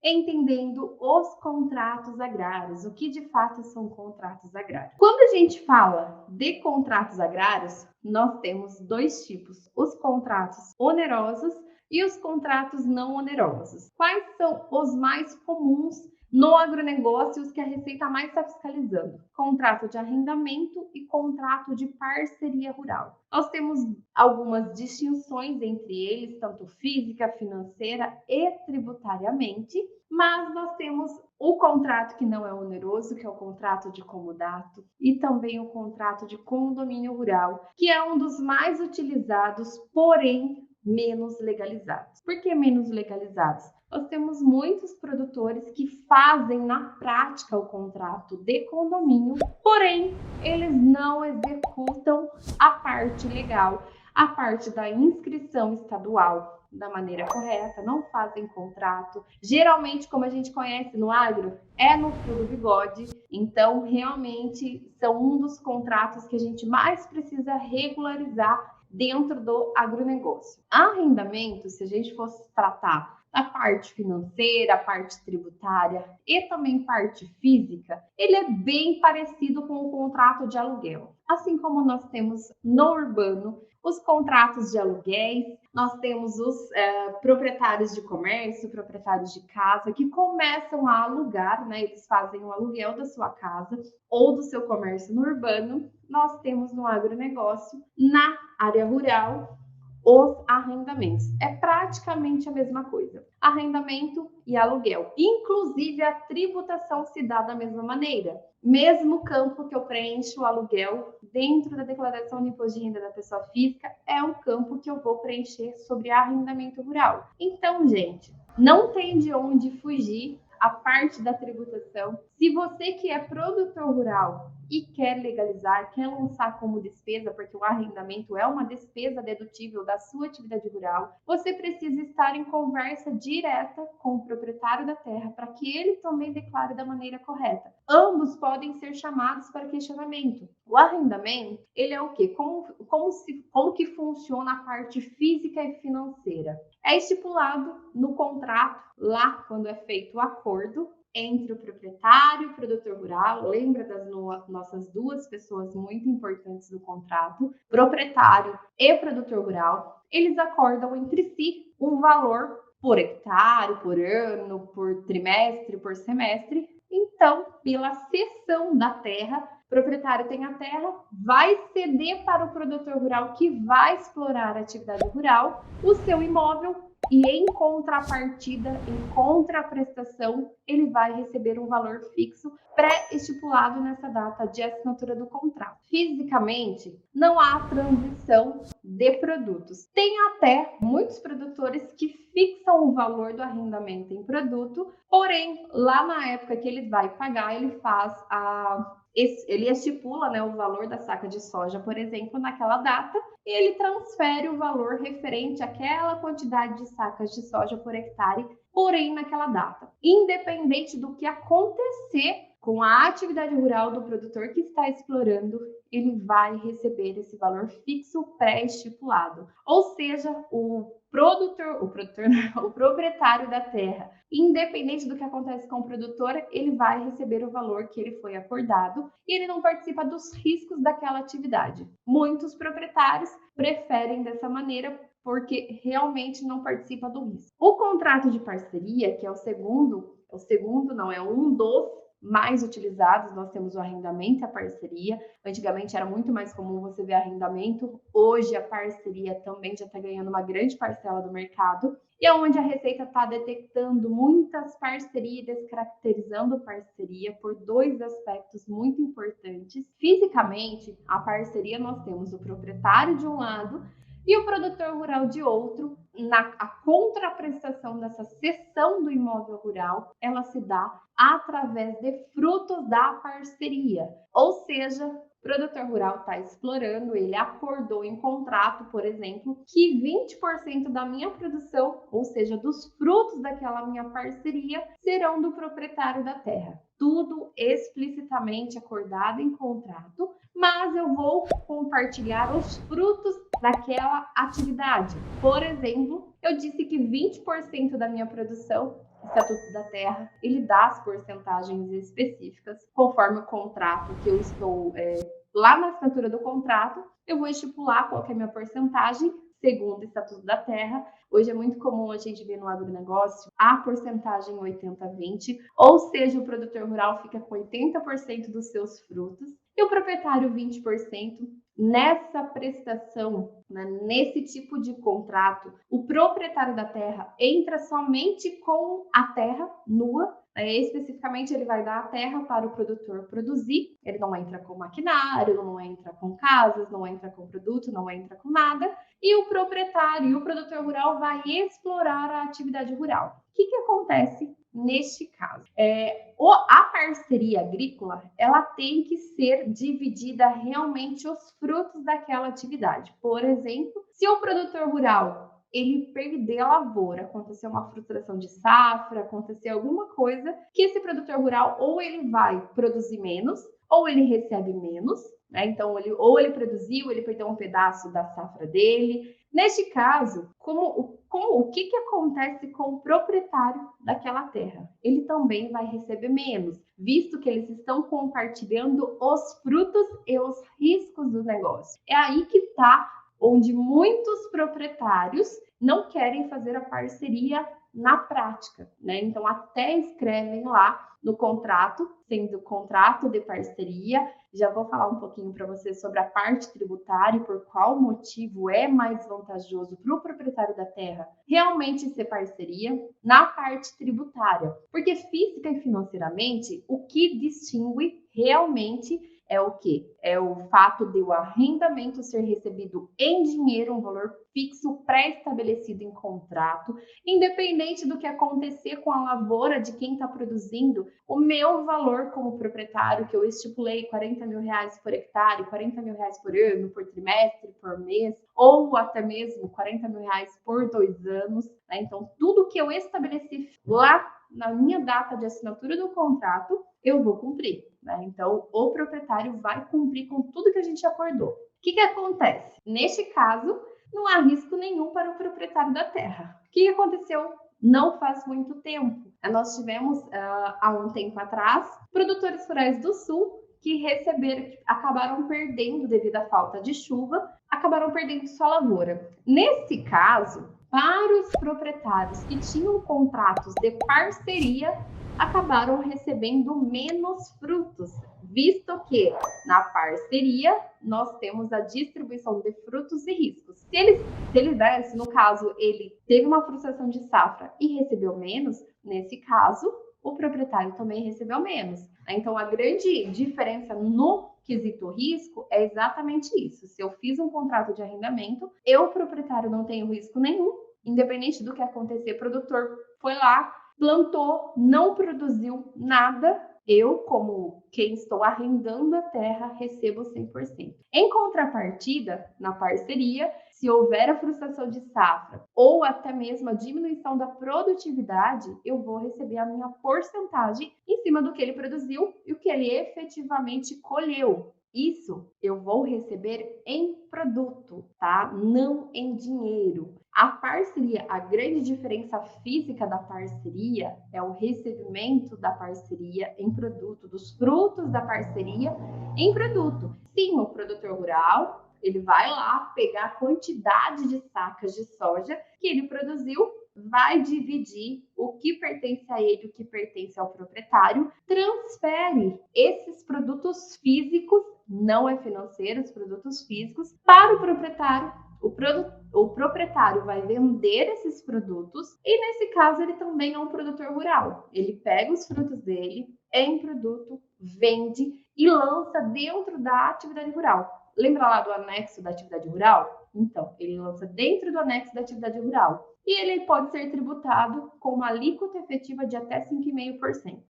entendendo os contratos agrários, o que de fato são contratos agrários. Quando a gente fala de contratos agrários, nós temos dois tipos: os contratos onerosos e os contratos não onerosos. Quais são os mais comuns no agronegócio, os que a Receita mais está fiscalizando? Contrato de arrendamento e contrato de parceria rural. Nós temos algumas distinções entre eles, tanto física, financeira e tributariamente, mas nós temos o contrato que não é oneroso, que é o contrato de comodato, e também o contrato de condomínio rural, que é um dos mais utilizados, porém menos legalizados. Por que menos legalizados? Nós temos muitos produtores que fazem na prática o contrato de condomínio, porém eles não executam a parte legal, a parte da inscrição estadual da maneira correta, não fazem contrato. Geralmente, como a gente conhece no agro, é no fio do bigode. Então, realmente, são um dos contratos que a gente mais precisa regularizar dentro do agronegócio. Arrendamento, se a gente fosse tratar a parte financeira, a parte tributária e também parte física, ele é bem parecido com o contrato de aluguel. Assim como nós temos no urbano os contratos de aluguéis, nós temos os proprietários de comércio, proprietários de casa, que começam a alugar, né? Eles fazem o aluguel da sua casa ou do seu comércio no urbano. Nós temos no agronegócio, na área rural, os arrendamentos. É praticamente a mesma coisa. Arrendamento e aluguel. Inclusive, a tributação se dá da mesma maneira. Mesmo campo que eu preencho o aluguel dentro da declaração de imposto de renda da pessoa física, é o campo que eu vou preencher sobre arrendamento rural. Então, gente, não tem de onde fugir a parte da tributação. Se você que é produtor rural e quer legalizar, quer lançar como despesa, porque o arrendamento é uma despesa dedutível da sua atividade rural, você precisa estar em conversa direta com o proprietário da terra para que ele também declare da maneira correta. Ambos podem ser chamados para questionamento. O arrendamento, ele é o quê? Como que funciona a parte física e financeira? É estipulado no contrato, lá quando é feito o acordo entre o proprietário e o produtor rural. Lembra das nossas duas pessoas muito importantes do contrato, proprietário e produtor rural. Eles acordam entre si um valor por hectare, por ano, por trimestre, por semestre. Então, pela cessão da terra, o proprietário tem a terra, vai ceder para o produtor rural que vai explorar a atividade rural o seu imóvel e em contrapartida, em contraprestação, ele vai receber um valor fixo pré-estipulado nessa data de assinatura do contrato. Fisicamente, não há transição de produtos. Tem até muitos produtores que fixam o valor do arrendamento em produto, porém, lá na época que ele vai pagar, ele estipula, né, o valor da saca de soja, por exemplo, naquela data, e ele transfere o valor referente àquela quantidade de sacas de soja por hectare, porém naquela data. Independente do que acontecer com a atividade rural do produtor que está explorando, ele vai receber esse valor fixo pré-estipulado. Ou seja, o proprietário da terra, independente do que acontece com o produtor, ele vai receber o valor que ele foi acordado e ele não participa dos riscos daquela atividade. Muitos proprietários preferem dessa maneira porque realmente não participa do risco. O contrato de parceria, que é um dos mais utilizados, nós temos o arrendamento e a parceria. Antigamente era muito mais comum você ver arrendamento, hoje a parceria também já está ganhando uma grande parcela do mercado, e é onde a Receita está detectando muitas parcerias, descaracterizando parceria por dois aspectos muito importantes. Fisicamente, a parceria nós temos o proprietário de um lado e o produtor rural de outro. A contraprestação dessa cessão do imóvel rural, ela se dá através de frutos da parceria. Ou seja, o produtor rural está explorando, ele acordou em contrato, por exemplo, que 20% da minha produção, ou seja, dos frutos daquela minha parceria, serão do proprietário da terra. Tudo explicitamente acordado em contrato, mas eu vou compartilhar os frutos daquela atividade. Por exemplo, eu disse que 20% da minha produção Estatuto da Terra, ele dá as porcentagens específicas conforme o contrato que eu estou lá na assinatura do contrato, eu vou estipular qual que é a minha porcentagem segundo o Estatuto da Terra. Hoje é muito comum a gente ver no agronegócio a porcentagem 80-20, ou seja, o produtor rural fica com 80% dos seus frutos e o proprietário 20%. Nessa prestação, né, nesse tipo de contrato, o proprietário da terra entra somente com a terra nua. Especificamente, ele vai dar a terra para o produtor produzir. Ele não entra com maquinário, não entra com casas, não entra com produto, não entra com nada. E o proprietário e o produtor rural vai explorar a atividade rural. O que acontece neste caso? A parceria agrícola, ela tem que ser dividida realmente os frutos daquela atividade. Por exemplo, se o produtor rural ele perder a lavoura, acontecer uma frustração de safra, acontecer alguma coisa, que esse produtor rural ou ele vai produzir menos, ou ele recebe menos, né? Então, ele produziu, ele perdeu um pedaço da safra dele. Neste caso, o que acontece com o proprietário daquela terra? Ele também vai receber menos, visto que eles estão compartilhando os frutos e os riscos do negócio. É aí que está onde muitos proprietários não querem fazer a parceria na prática, né? Então, até escrevem lá no contrato, sendo contrato de parceria. Já vou falar um pouquinho para vocês sobre a parte tributária e por qual motivo é mais vantajoso para o proprietário da terra realmente ser parceria na parte tributária. Porque física e financeiramente, o que distingue realmente é o quê? É o fato de o arrendamento ser recebido em dinheiro, um valor fixo pré-estabelecido em contrato, independente do que acontecer com a lavoura de quem está produzindo, o meu valor como proprietário, que eu estipulei R$40 mil por hectare, R$40 mil por ano, por trimestre, por mês, ou até mesmo R$40 mil por 2 anos, né? Então, tudo que eu estabeleci lá na minha data de assinatura do contrato, eu vou cumprir, né? Então, o proprietário vai cumprir com tudo que a gente acordou. O que acontece? Neste caso, não há risco nenhum para o proprietário da terra. O que aconteceu não faz muito tempo? Nós tivemos, há um tempo atrás, produtores rurais do Sul que acabaram perdendo, devido à falta de chuva, acabaram perdendo sua lavoura. Nesse caso, para os proprietários que tinham contratos de parceria, acabaram recebendo menos frutos, visto que na parceria nós temos a distribuição de frutos e riscos. Se no caso, ele teve uma frustração de safra e recebeu menos, nesse caso, o proprietário também recebeu menos. Então, a grande diferença no quesito risco é exatamente isso. Se eu fiz um contrato de arrendamento, eu, proprietário, não tenho risco nenhum, independente do que acontecer, o produtor foi lá, plantou, não produziu nada, eu, como quem estou arrendando a terra, recebo 100%. Em contrapartida, na parceria, se houver a frustração de safra ou até mesmo a diminuição da produtividade, eu vou receber a minha porcentagem em cima do que ele produziu e o que ele efetivamente colheu. Isso eu vou receber em produto, tá? Não em dinheiro. A parceria, a grande diferença física da parceria é o recebimento da parceria em produto, dos frutos da parceria em produto. Sim, o produtor rural, ele vai lá pegar a quantidade de sacas de soja que ele produziu, vai dividir o que pertence a ele, o que pertence ao proprietário, transfere esses produtos físicos, não é financeiro, os produtos físicos, para o proprietário. O proprietário vai vender esses produtos e, nesse caso, ele também é um produtor rural. Ele pega os frutos dele em produto, vende e lança dentro da atividade rural. Lembra lá do anexo da atividade rural? Então, ele lança dentro do anexo da atividade rural. E ele pode ser tributado com uma alíquota efetiva de até 5,5%.